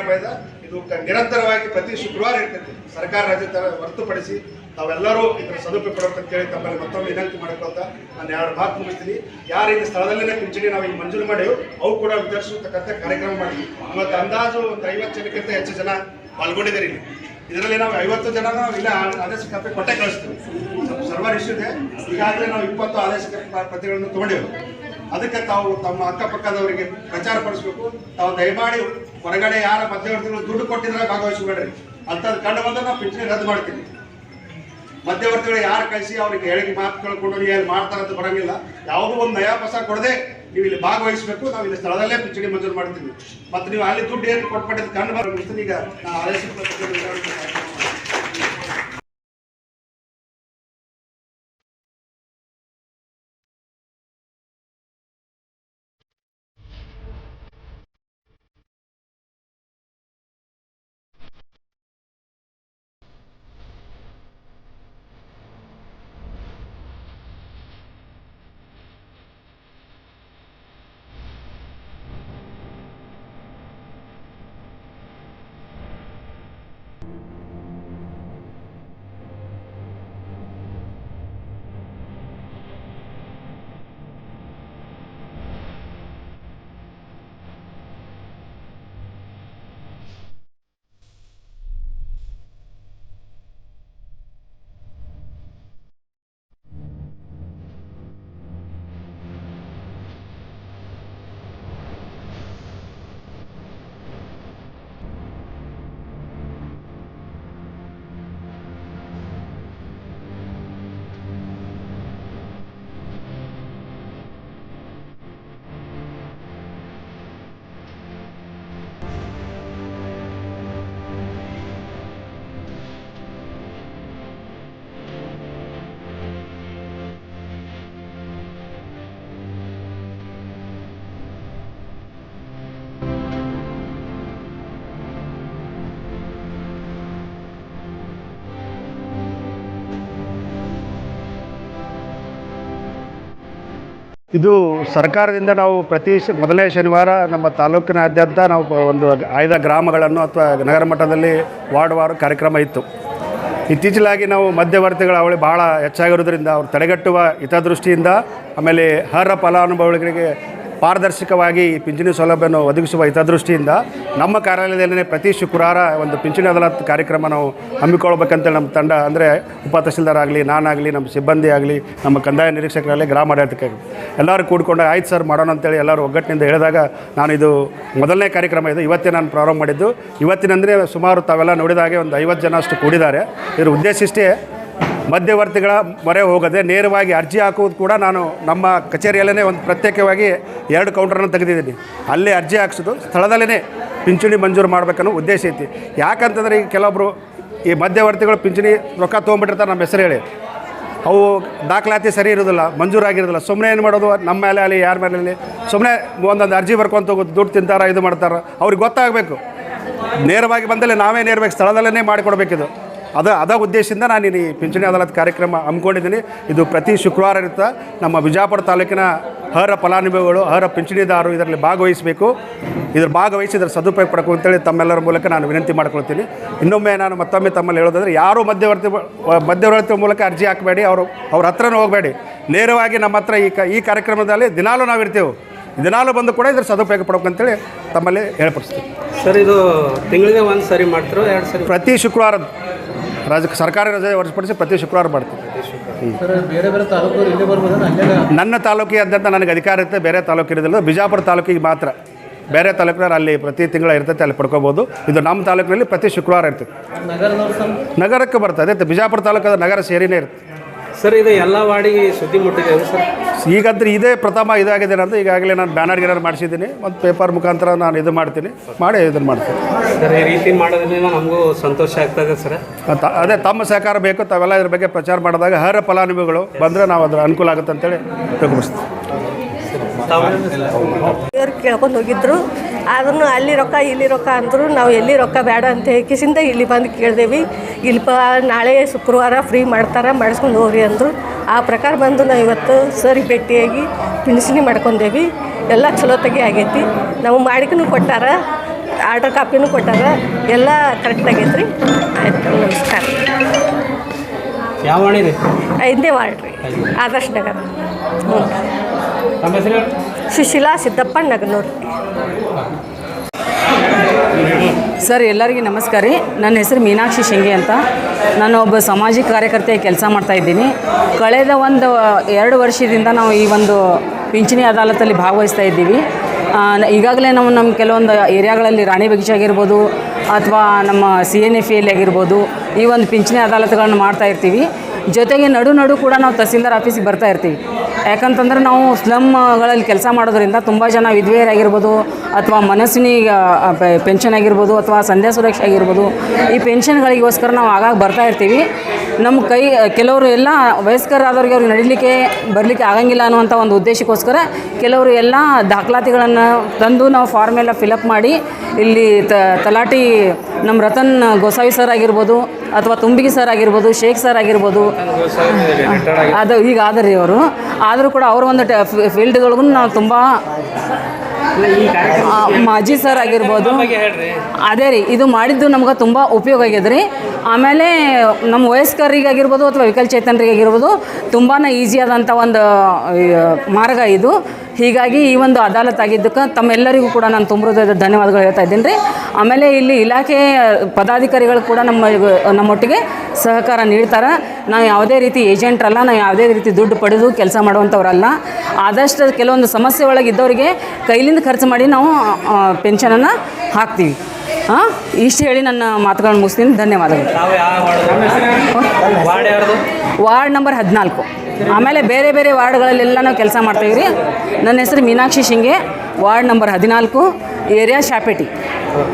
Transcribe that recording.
ರೂಪಾಯಿ ಇದು ನಿರಂತರವಾಗಿ ಪ್ರತಿ ಶುಕ್ರವಾರ ಇರ್ತೈತಿ. ಸರ್ಕಾರ ರಜೆ ಹೊರತುಪಡಿಸಿ ತಾವೆಲ್ಲರೂ ಇದರ ಸದುಪಯೋಗ ಪಡಬೇಕಂತೇಳಿ ತಮ್ಮಲ್ಲಿ ಮತ್ತೊಮ್ಮೆ ವಿನಂತಿ ಮಾಡ್ಕೊತ ನಾನು 2 ಮಾತು ಮುಗಿಸ್ತೀನಿ. ಯಾರು ಇಲ್ಲಿ ಸ್ಥಳದಲ್ಲೇ ಪಿಂಚಣಿ ನಾವು ಈಗ ಮಂಜೂರು ಮಾಡಿವು ಅವು ಕೂಡ ವಿತರಿಸತಕ್ಕಂಥ ಕಾರ್ಯಕ್ರಮ ಮಾಡಿದ್ವಿ. ಇವತ್ತು ಅಂದಾಜು ಒಂದು 50 ಜನಕ್ಕಿಂತ ಹೆಚ್ಚು ಜನ ಪಾಲ್ಗೊಂಡಿದ್ದಾರೆ. ಇದರಲ್ಲಿ ನಾವು 50 ಜನ ಇಲ್ಲ ಆದೇಶ ಕಾಪಿ ಕೊಟ್ಟೆ ಕಳಿಸ್ತೀವಿ. ಸರ್ವರ್ ಇಶ್ಯೂ ಇದೆ. ಈಗಾಗಲೇ ನಾವು 20 ಆದೇಶ ಪ್ರತಿಗಳನ್ನು ತಗೊಂಡಿವಿ. ಅದಕ್ಕೆ ತಾವು ತಮ್ಮ ಅಕ್ಕಪಕ್ಕದವರಿಗೆ ಪ್ರಚಾರ ಪಡಿಸಬೇಕು. ತಾವು ದಯಮಾಡಿ ಹೊರಗಡೆ ಯಾರ ಮಧ್ಯವರ್ತಿಗಳು ದುಡ್ಡು ಕೊಟ್ಟಿದ್ರೆ ಭಾಗವಹಿಸಬೇಡ್ರಿ. ಅಂಥದ್ದು ಕಂಡು ಬಂದ್ರೆ ನಾವು ಪಿಂಚಣಿ ರದ್ದು ಮಾಡ್ತೀವಿ. ಮಧ್ಯವರ್ತಿಗಳು ಯಾರು ಕಳಿಸಿ ಅವ್ರಿಗೆ ಹೇಳಿಕೆ ಮಾತು ಕೇಳ್ಕೊಂಡು ಏನು ಮಾಡ್ತಾರಂತ ಬರೋಂಗಿಲ್ಲ. ಯಾವುದೋ ಒಂದು ನಯಾ ಪೈಸಾ ಕೊಡದೆ ನೀವು ಇಲ್ಲಿ ಭಾಗವಹಿಸಬೇಕು. ನಾವು ಇಲ್ಲಿ ಸ್ಥಳದಲ್ಲೇ ಪಿಂಚಣಿ ಮಂಜೂರು ಮಾಡ್ತೀವಿ. ಮತ್ತು ನೀವು ಅಲ್ಲಿ ದುಡ್ಡು ಏನು ಕೊಟ್ಬಿಟ್ಟಿದ್ದು ಕಂಡು ಬರೋದು ಈಗ ನಾವು ಆದೇಶ ಇದು ಸರ್ಕಾರದಿಂದ ನಾವು ಪ್ರತಿ ಮೊದಲನೇ ಶನಿವಾರ ನಮ್ಮ ತಾಲೂಕಿನಾದ್ಯಂತ ನಾವು ಒಂದು ಆಯ್ದ ಗ್ರಾಮಗಳನ್ನು ಅಥವಾ ನಗರ ಮಟ್ಟದಲ್ಲಿ ವಾರ್ಡ್ ಕಾರ್ಯಕ್ರಮ ಇತ್ತು. ಇತ್ತೀಚಲಾಗಿ ನಾವು ಮಧ್ಯವರ್ತಿಗಳ ಅವಳಿ ಭಾಳ ಹೆಚ್ಚಾಗಿರೋದ್ರಿಂದ ಅವ್ರು ತಡೆಗಟ್ಟುವ ಹಿತದೃಷ್ಟಿಯಿಂದ ಆಮೇಲೆ ಅರ್ಹ ಫಲಾನುಭವಿಗಳಿಗೆ ಪಾರದರ್ಶಕವಾಗಿ ಪಿಂಚಣಿ ಸೌಲಭ್ಯವನ್ನು ಒದಗಿಸುವ ಹಿತದೃಷ್ಟಿಯಿಂದ ನಮ್ಮ ಕಾರ್ಯಾಲಯದಲ್ಲೇ ಪ್ರತಿ ಶುಕ್ರವಾರ ಒಂದು ಪಿಂಚಣಿ ಅದಾಲತ್ ಕಾರ್ಯಕ್ರಮ ನಾವು ಹಮ್ಮಿಕೊಳ್ಬೇಕಂತೇಳಿ ನಮ್ಮ ತಂಡ ಅಂದರೆ ಉಪ ತಹಸೀಲ್ದಾರ್ ಆಗಲಿ, ನಾನಾಗಲಿ, ನಮ್ಮ ಸಿಬ್ಬಂದಿ ಆಗಲಿ, ನಮ್ಮ ಕಂದಾಯ ನಿರೀಕ್ಷಕರಾಗಲಿ, ಗ್ರಾಮಾಡಳಿತಕ್ಕಾಗಲಿ ಎಲ್ಲರೂ ಕೂಡಿಕೊಂಡು ಆಯ್ತು ಸರ್ ಮಾಡೋಣ ಅಂತೇಳಿ ಎಲ್ಲರೂ ಒಗ್ಗಟ್ಟಿನಿಂದ ಹೇಳಿದಾಗ ನಾನು ಇದು ಮೊದಲನೇ ಕಾರ್ಯಕ್ರಮ ಇದು ಇವತ್ತೇ ನಾನು ಪ್ರಾರಂಭ ಮಾಡಿದ್ದು. ಇವತ್ತಿನಂದರೆ ಸುಮಾರು ತಾವೆಲ್ಲ ನೋಡಿದಾಗೆ ಒಂದು 50 ಜನ ಅಷ್ಟು ಕೂಡಿದ್ದಾರೆ. ಇದರ ಉದ್ದೇಶ ಇಷ್ಟೇ, ಮಧ್ಯವರ್ತಿಗಳ ಮೊರೆ ಹೋಗದೆ ನೇರವಾಗಿ ಅರ್ಜಿ ಹಾಕುವುದು ಕೂಡ ನಾನು ನಮ್ಮ ಕಚೇರಿಯಲ್ಲೇ ಒಂದು ಪ್ರತ್ಯೇಕವಾಗಿ 2 ಕೌಂಟರನ್ನು ತೆಗೆದಿದ್ದೀನಿ. ಅಲ್ಲೇ ಅರ್ಜಿ ಹಾಕ್ಸೋದು, ಸ್ಥಳದಲ್ಲೇ ಪಿಂಚಣಿ ಮಂಜೂರು ಮಾಡಬೇಕನ್ನೋ ಉದ್ದೇಶ ಐತಿ. ಯಾಕಂತಂದರೆ ಈಗ ಕೆಲವೊಬ್ಬರು ಈ ಮಧ್ಯವರ್ತಿಗಳು ಪಿಂಚಣಿ ರೊಕ್ಕ ತೊಗೊಂಡ್ಬಿಟ್ಟಿರ್ತಾರೆ ನಮ್ಮ ಹೆಸರು ಹೇಳಿ. ಅವು ದಾಖಲಾತಿ ಸರಿ ಇರೋದಿಲ್ಲ, ಮಂಜೂರಾಗಿರೋದಿಲ್ಲ. ಸುಮ್ಮನೆ ಏನು ಮಾಡೋದು, ನಮ್ಮ ಮೇಲೆ ಅಲ್ಲಿ ಯಾರ ಮೇಲೆ ಸುಮ್ಮನೆ ಒಂದೊಂದು ಅರ್ಜಿ ಬರ್ಕೊಂತ ಹೋಗೋದು, ದುಡ್ಡು ತಿಂತಾರ, ಇದು ಮಾಡ್ತಾರೆ. ಅವ್ರಿಗೆ ಗೊತ್ತಾಗಬೇಕು, ನೇರವಾಗಿ ಬಂದಲ್ಲೇ ನಾವೇ ನೇರವಾಗಿ ಸ್ಥಳದಲ್ಲೇ ಮಾಡಿಕೊಡ್ಬೇಕಿದು. ಅದ ಉದ್ದೇಶದಿಂದ ನಾನು ಈ ಪಿಂಚಣಿ ಅದಾಲತ್ ಕಾರ್ಯಕ್ರಮ ಹಮ್ಮಿಕೊಂಡಿದ್ದೀನಿ. ಇದು ಪ್ರತಿ ಶುಕ್ರವಾರ ಇರುತ್ತೆ. ನಮ್ಮ ವಿಜಯಪುರ ತಾಲೂಕಿನ ಅರ್ಹ ಫಲಾನುಭವಿಗಳು, ಅರ್ಹ ಪಿಂಚಣಿದಾರರು ಇದರಲ್ಲಿ ಭಾಗವಹಿಸಬೇಕು. ಭಾಗವಹಿಸಿ ಇದರ ಸದುಪಯೋಗ ಪಡ್ಕೊ ಅಂತೇಳಿ ತಮ್ಮೆಲ್ಲರ ಮೂಲಕ ನಾನು ವಿನಂತಿ ಮಾಡ್ಕೊಳ್ತೀನಿ. ಇನ್ನೊಮ್ಮೆ ನಾನು ಮತ್ತೊಮ್ಮೆ ತಮ್ಮಲ್ಲಿ ಹೇಳೋದಾದರೆ, ಯಾರೂ ಮಧ್ಯವರ್ತಿ ಮೂಲಕ ಅರ್ಜಿ ಹಾಕಬೇಡಿ, ಅವ್ರ ಹತ್ರನೂ ಹೋಗಬೇಡಿ. ನೇರವಾಗಿ ನಮ್ಮ ಹತ್ರ ಈ ಕಾರ್ಯಕ್ರಮದಲ್ಲಿ ದಿನಾಲೂ ನಾವು ಇರ್ತೇವೆ. ದಿನಾಲೂ ಬಂದು ಕೂಡ ಇದ್ರ ಸದುಪಯೋಗ ಪಡ್ಬೇಕಂತೇಳಿ ತಮ್ಮಲ್ಲಿ ಹೇಳ್ಪಡಿಸ್ತೀವಿ. ಸರ್, ಇದು ತಿಂಗಳಿಗೆ 1 ಸರಿ ಮಾಡ್ತಿರೋ 2 ಸರಿ? ಪ್ರತಿ ಶುಕ್ರವಾರ ಸರ್ಕಾರಿ ರಜೆ ಹೊರತುಪಡಿಸಿ ಪ್ರತಿ ಶುಕ್ರವಾರ ಮಾಡ್ತೀವಿ. ಬೇರೆ ಬೇರೆ ತಾಲೂಕು ಇಲ್ಲಿ ಬರ್ಬೋದು? ನನ್ನ ತಾಲೂಕಿನಾದ್ಯಂತ ನನಗೆ ಅಧಿಕಾರ ಇರುತ್ತೆ, ಬೇರೆ ತಾಲೂಕು ಇರೋದಿಲ್ಲ. ಬಿಜಾಪುರ ತಾಲೂಕಿಗೆ ಮಾತ್ರ. ಬೇರೆ ತಾಲೂಕಿನವ್ರು ಅಲ್ಲಿ ಪ್ರತಿ ತಿಂಗಳ ಇರ್ತೈತೆ, ಅಲ್ಲಿ ಪಡ್ಕೋಬೋದು. ಇದು ನಮ್ಮ ತಾಲೂಕಿನಲ್ಲಿ ಪ್ರತಿ ಶುಕ್ರವಾರ ಇರ್ತದೆ. ನಗರಕ್ಕೆ ಬರ್ತದೆ. ಬಿಜಾಪುರ ತಾಲೂಕಾದ ನಗರ ಸೇರಿನೇ ಇರುತ್ತೆ. ಸರ್, ಇದು ಎಲ್ಲ ವಾರ್ಡಿಗೆ ಸುದ್ದಿ ಮುಟ್ಟಿದೆ ಸರ್? ಈಗಂದ್ರೆ ಇದೇ ಪ್ರಥಮ ಇದಾಗಿದೆ ಅಂತ. ಈಗಾಗಲೇ ನಾನು ಬ್ಯಾನರ್ ಗಿನರ್ ಮಾಡಿಸಿದ್ದೀನಿ, ಮತ್ತು ಪೇಪರ್ ಮುಖಾಂತರ ನಾನು ಇದು ಮಾಡ್ತೀನಿ, ಮಾಡಿ ಇದನ್ನು ಮಾಡ್ತೀನಿ. ಸರ್, ಈ ರೀತಿ ಮಾಡೋದ್ರಿಂದ ನಮಗೂ ಸಂತೋಷ ಆಗ್ತದೆ ಸರ್. ಅದೇ ತಮ್ಮ ಸಹಕಾರ ಬೇಕು. ತಾವೆಲ್ಲ ಇದ್ರ ಬಗ್ಗೆ ಪ್ರಚಾರ ಮಾಡಿದಾಗ ಅರ್ಹ ಫಲಾನುಭವಿಗಳು ಬಂದರೆ ನಾವು ಅದರ ಅನುಕೂಲ ಆಗುತ್ತೆ ಅಂತೇಳಿ ತಿಳ್ಕೊಬಿಡ್ತೀವಿ. ಕೇಳ್ಕೊಂಡು ಹೋಗಿದ್ರು, ಆದ್ರೂ ಅಲ್ಲಿ ರೊಕ್ಕ ಇಲ್ಲಿ ರೊಕ್ಕ ಅಂದರು. ನಾವು ಎಲ್ಲಿ ರೊಕ್ಕ ಬೇಡ ಅಂತ ಹೇಕಿಸಿಂದ ಇಲ್ಲಿ ಬಂದು ಕೇಳಿದೇವಿ. ಇಲ್ಲಿ ನಾಳೆ ಶುಕ್ರವಾರ ಫ್ರೀ ಮಾಡ್ತಾರೆ, ಮಾಡಿಸ್ಕೊಂಡು ಹೋಗ್ರಿ ಅಂದರು. ಆ ಪ್ರಕಾರ ಬಂದು ನಾವು ಇವತ್ತು ಸರಿ ಭೇಟಿಯಾಗಿ ಪಿಂಚಣಿ ಮಾಡ್ಕೊಂಡೇವಿ. ಎಲ್ಲ ಚಲೋತ್ತಾಗಿ ಆಗೈತಿ. ನಾವು ಮಾಡಿಕೂ ಕೊಟ್ಟಾರ. ಆರ್ಡರ್ ಕಾಪಿನೂ ಕೊಟ್ಟಾರ, ಎಲ್ಲ ಕರೆಕ್ಟ್ ಆಗೈತೆ ರೀ. ಆಯ್ತು, ನಮಸ್ಕಾರ. ಯಾವ ವಾಣಿ ರೀ? 5ನೇ ವಾರ್ಡ್ ರೀ, ಆದರ್ಶ ನಗರ. ಹ್ಞೂ. ತಮ್ಮ ಹೆಸರು? ಸುಶೀಲಾ ಸಿದ್ದಪ್ಪ ನಗನೂರು. ಸರ್, ಎಲ್ಲರಿಗೂ ನಮಸ್ಕಾರ ರೀ. ನನ್ನ ಹೆಸರು ಮೀನಾಕ್ಷಿ ಶಿಂಗೆ ಅಂತ. ನಾನು ಒಬ್ಬ ಸಾಮಾಜಿಕ ಕಾರ್ಯಕರ್ತೆಯಾಗಿ ಕೆಲಸ ಮಾಡ್ತಾಯಿದ್ದೀನಿ. ಕಳೆದ 2 ವರ್ಷದಿಂದ ನಾವು ಈ ಒಂದು ಪಿಂಚಣಿ ಅದಾಲತಲ್ಲಿ ಭಾಗವಹಿಸ್ತಾ ಇದ್ದೀವಿ. ಈಗಾಗಲೇ ನಾವು ನಮ್ಮ ಕೆಲವೊಂದು ಏರಿಯಾಗಳಲ್ಲಿ ರಾಣಿ ಬಗೀಚ ಆಗಿರ್ಬೋದು ಅಥವಾ ನಮ್ಮ CNFA ಆಗಿರ್ಬೋದು ಈ ಒಂದು ಪಿಂಚಣಿ ಅದಾಲತ್ಗಳನ್ನು ಮಾಡ್ತಾ ಇರ್ತೀವಿ. ಜೊತೆಗೆ ನಡು ಕೂಡ ನಾವು ತಹಸೀಲ್ದಾರ್ ಆಫೀಸಿಗೆ ಬರ್ತಾ ಇರ್ತೀವಿ. ಯಾಕಂತಂದ್ರೆ ನಾವು ಸ್ಲಮ್ಗಳಲ್ಲಿ ಕೆಲಸ ಮಾಡೋದ್ರಿಂದ ತುಂಬ ಜನ ವಿಧವೆಯರಾಗಿರ್ಬೋದು ಅಥವಾ ಮನಸ್ವಿನಿ ಪೆನ್ಷನ್ ಆಗಿರ್ಬೋದು ಅಥವಾ ಸಂಧ್ಯಾ ಸುರಕ್ಷೆ ಆಗಿರ್ಬೋದು, ಈ ಪೆನ್ಷನ್ಗಳಿಗೋಸ್ಕರ ನಾವು ಆಗಾಗ ಬರ್ತಾ ಇರ್ತೀವಿ. ನಮ್ಮ ಕೆಲವರು ಎಲ್ಲ ವಯಸ್ಕರಾದವ್ರಿಗೆ ಅವ್ರಿಗೆ ನಡಿಲಿಕ್ಕೆ ಬರಲಿಕ್ಕೆ ಆಗಂಗಿಲ್ಲ ಅನ್ನುವಂಥ ಒಂದು ಉದ್ದೇಶಕ್ಕೋಸ್ಕರ ಕೆಲವರು ಎಲ್ಲ ದಾಖಲಾತಿಗಳನ್ನು ತಂದು ನಾವು ಫಾರ್ಮ್ ಎಲ್ಲ ಫಿಲಪ್ ಮಾಡಿ ಇಲ್ಲಿ ತಲಾಟಿ ನಮ್ಮ ರತನ್ ಗೋಸಾವಿ ಸರ್ ಆಗಿರ್ಬೋದು ಅಥವಾ ತುಂಬಿಗಿ ಸರ್ ಆಗಿರ್ಬೋದು, ಶೇಖ್ ಸರ್ ಆಗಿರ್ಬೋದು, ಅದು ಈಗ ಆದರಿ ಅವರು. ಆದರೂ ಕೂಡ ಅವ್ರ ಒಂದು ಫೀಲ್ಡ್ಗಳಿಗೂ ನಾವು ತುಂಬ ಮಾಜಿ ಸರ್ ಆಗಿರ್ಬೋದು. ಅದೇ ರೀ, ಇದು ಮಾಡಿದ್ದು ನಮ್ಗೆ ತುಂಬ ಉಪಯೋಗ ಆಗ್ಯದ ರೀ. ಆಮೇಲೆ ನಮ್ಮ ವಯಸ್ಕರಿಗಾಗಿರ್ಬೋದು ಅಥವಾ ವಿಕಲಚೇತನರಿಗಾಗಿರ್ಬೋದು ತುಂಬಾ ಈಸಿ ಆದಂಥ ಒಂದು ಮಾರ್ಗ ಇದು. ಹೀಗಾಗಿ ಈ ಒಂದು ಅದಾಲತ್ ಆಗಿದ್ದಕ್ಕೆ ತಮ್ಮೆಲ್ಲರಿಗೂ ಕೂಡ ನಾನು ತುಂಬ ಧನ್ಯವಾದಗಳು ಹೇಳ್ತಾ ಇದ್ದೀನಿ ರೀ. ಆಮೇಲೆ ಇಲ್ಲಿ ಇಲಾಖೆ ಪದಾಧಿಕಾರಿಗಳು ಕೂಡ ನಮ್ಮೊಟ್ಟಿಗೆ ಸಹಕಾರ ನೀಡ್ತಾರೆ. ನಾವು ಯಾವುದೇ ರೀತಿ ಏಜೆಂಟ್ರಲ್ಲ, ನಾವು ಯಾವುದೇ ರೀತಿ ದುಡ್ಡು ಪಡೆದು ಕೆಲಸ ಮಾಡುವಂಥವ್ರಲ್ಲ. ಆದಷ್ಟು ಕೆಲವೊಂದು ಸಮಸ್ಯೆ ಒಳಗಿದ್ದವರಿಗೆ ಕೈಲಿಂದ ಖರ್ಚು ಮಾಡಿ ನಾವು ಪೆನ್ಷನನ್ನು ಹಾಕ್ತೀವಿ. ಇಷ್ಟು ಹೇಳಿ ನನ್ನ ಮಾತುಗಳನ್ನು ಮುಗಿಸ್ತೀನಿ. ಧನ್ಯವಾದಗಳು. Ward number 14. ಆಮೇಲೆ ಬೇರೆ ಬೇರೆ ವಾರ್ಡ್ಗಳಲ್ಲೆಲ್ಲ ನಾವು ಕೆಲಸ ಮಾಡ್ತಾಯಿವ್ರಿ. ನನ್ನ ಹೆಸರು Meenakshi Shinge, ward number 14, area ಶಾಪೇಟಿ.